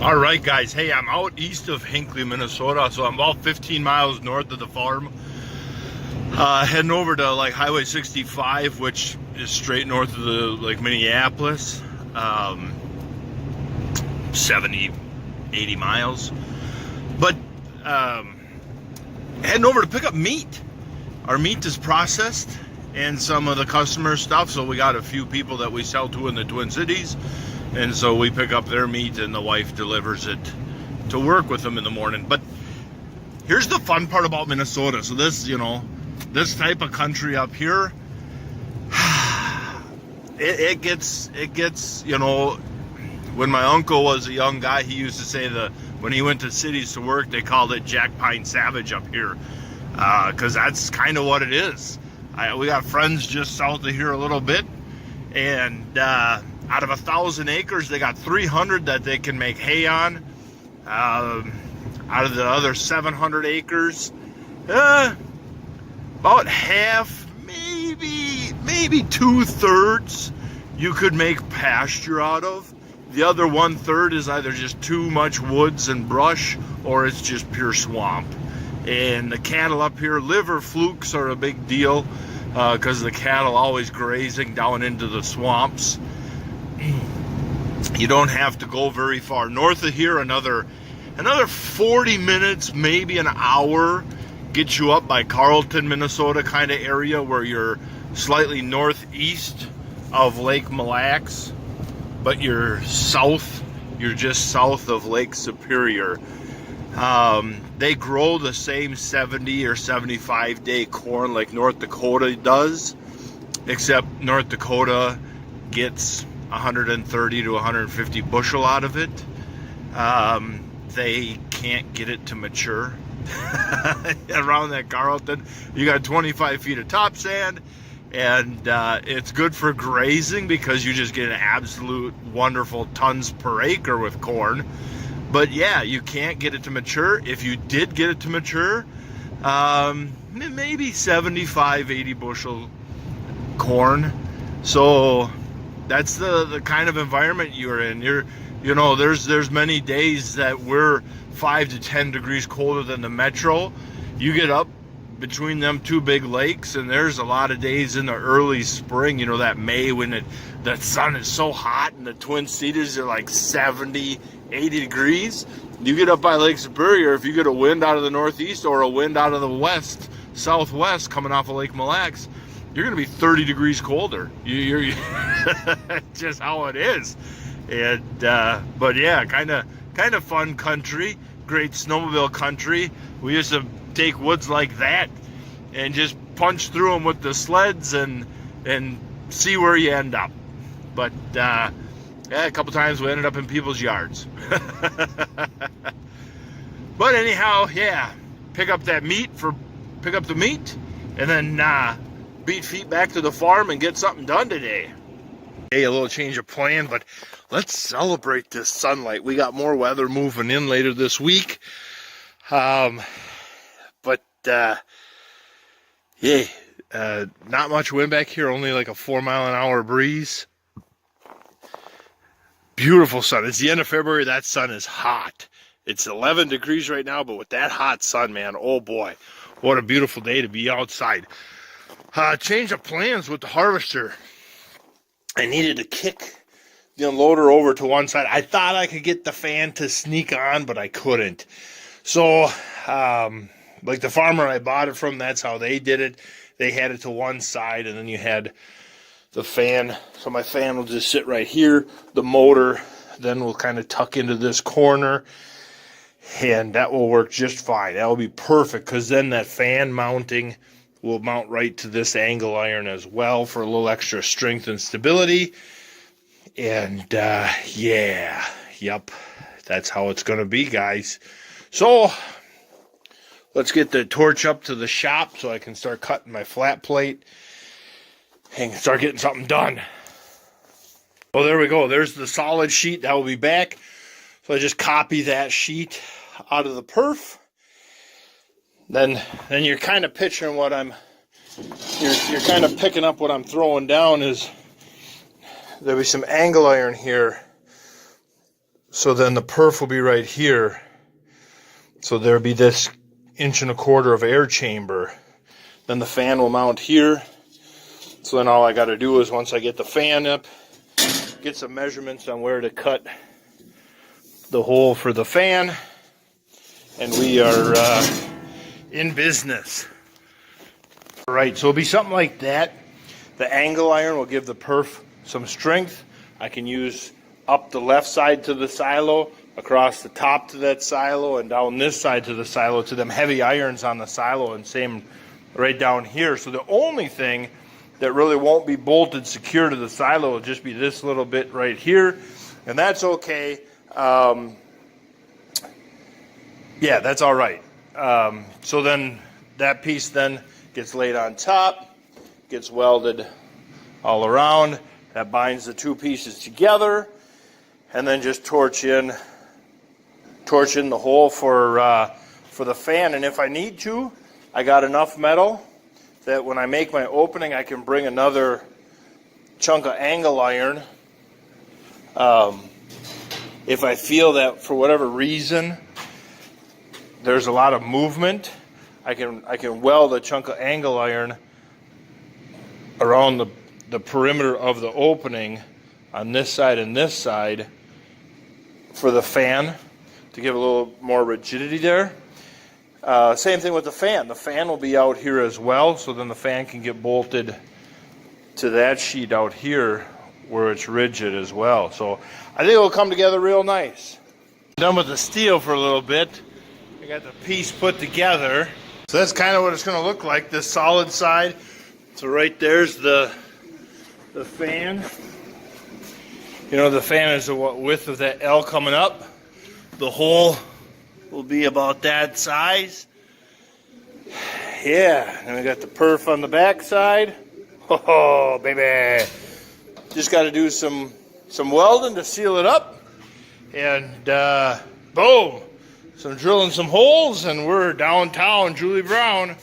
All right, guys. Hey, I'm out east of Hinckley, Minnesota, so I'm about 15 miles north of the farm. Heading over to like Highway 65, which is straight north of the Minneapolis. 70, 80 miles. But heading over to pick up meat. Our meat is processed and some of the customer stuff, so we got a few people that we sell to in the Twin Cities. And so we pick up their meat and the wife delivers it to work with them in the morning. But here's the fun part about Minnesota. So this, this type of country up here, it gets, when my uncle was a young guy, he used to say that when he went to cities to work, they called it Jack Pine Savage up here. Because that's kind of what it is. We got friends just south of here a little bit. And out of 1,000 acres, they got 300 that they can make hay on. Out of the other 700 acres, about half, maybe 2/3 you could make pasture out of. The other 1/3 is either just too much woods and brush, or it's just pure swamp. And the cattle up here, liver flukes are a big deal because the cattle always grazing down into the swamps. You don't have to go very far north of here. Another 40 minutes, maybe an hour, gets you up by Carlton, Minnesota kind of area, where you're slightly northeast of Lake Mille Lacs, but you're just south of Lake Superior. They grow the same 70 or 75 day corn like North Dakota does, except North Dakota gets 130 to 150 bushel out of it. They can't get it to mature. Around that Carlton, you got 25 feet of top sand, and it's good for grazing because you just get an absolute wonderful tons per acre with corn. But yeah, you can't get it to mature. If you did get it to mature, maybe 75, 80 bushel corn. So that's the kind of environment you're in. There's many days that we're 5 to 10 degrees colder than the metro. You get up between them two big lakes, and there's a lot of days in the early spring, that May, when the sun is so hot and the Twin Cities are like 70, 80 degrees. You get up by Lake Superior, if you get a wind out of the northeast or a wind out of the southwest coming off of Lake Mille Lacs, you're going to be 30 degrees colder. You're just how it is. And but yeah, kind of fun country, great snowmobile country. We used to take woods like that and just punch through them with the sleds and see where you end up. But a couple times we ended up in people's yards. But anyhow, yeah, pick up the meat, and then beat feet back to the farm and get something done today. Hey, a little change of plan, but let's celebrate this sunlight. We got more weather moving in later this week. Not much wind back here, only like a 4-mile-an-hour breeze. Beautiful sun. It's the end of February. That sun is hot. It's 11 degrees right now, but with that hot sun, man, oh boy, what a beautiful day to be outside. Change of plans with the harvester. I needed to kick the unloader over to one side. I thought I could get the fan to sneak on, but I couldn't. So, like the farmer I bought it from, that's how they did it. They had it to one side, and then you had the fan. So my fan will just sit right here. The motor then will kind of tuck into this corner, and that will work just fine. That will be perfect, because then that fan mounting will mount right to this angle iron as well for a little extra strength and stability. And yep, that's how it's going to be, guys. So let's get the torch up to the shop so I can start cutting my flat plate and start getting something done. Oh, there we go. There's the solid sheet. That will be back. So I just copy that sheet out of the perf. Then you're kind of picturing what you're kind of picking up what I'm throwing down is there'll be some angle iron here So then the perf will be right here. So there'll be this 1.25 inch of air chamber. Then the fan will mount here. So then all I got to do is, once I get the fan up, get some measurements on where to cut the hole for the fan, and we are in business. All right, so it'll be something like that. The angle iron will give the perf some strength. I can use up the left side to the silo, across the top to that silo, and down this side to the silo to them heavy irons on the silo, and same right down here. So the only thing that really won't be bolted secure to the silo will just be this little bit right here, and that's okay. Yeah, that's all right. So then that piece then gets laid on top, gets welded all around. That binds the two pieces together, and then just torch in the hole for the fan. And if I need to, I got enough metal that when I make my opening, I can bring another chunk of angle iron. If I feel that for whatever reason there's a lot of movement, I can weld a chunk of angle iron around the perimeter of the opening on this side and this side for the fan to give a little more rigidity there. Same thing with the fan. The fan will be out here as well, so then the fan can get bolted to that sheet out here where it's rigid as well. So I think it'll come together real nice. Done with the steel for a little bit. I got the piece put together. So that's kind of what it's going to look like, this solid side. So right there's the fan. You know, the fan is the width of that L coming up. The hole will be about that size. Yeah, and we got the perf on the back side. Oh, baby. Just got to do some welding to seal it up. And boom, some drilling some holes, and we're downtown Julie Brown.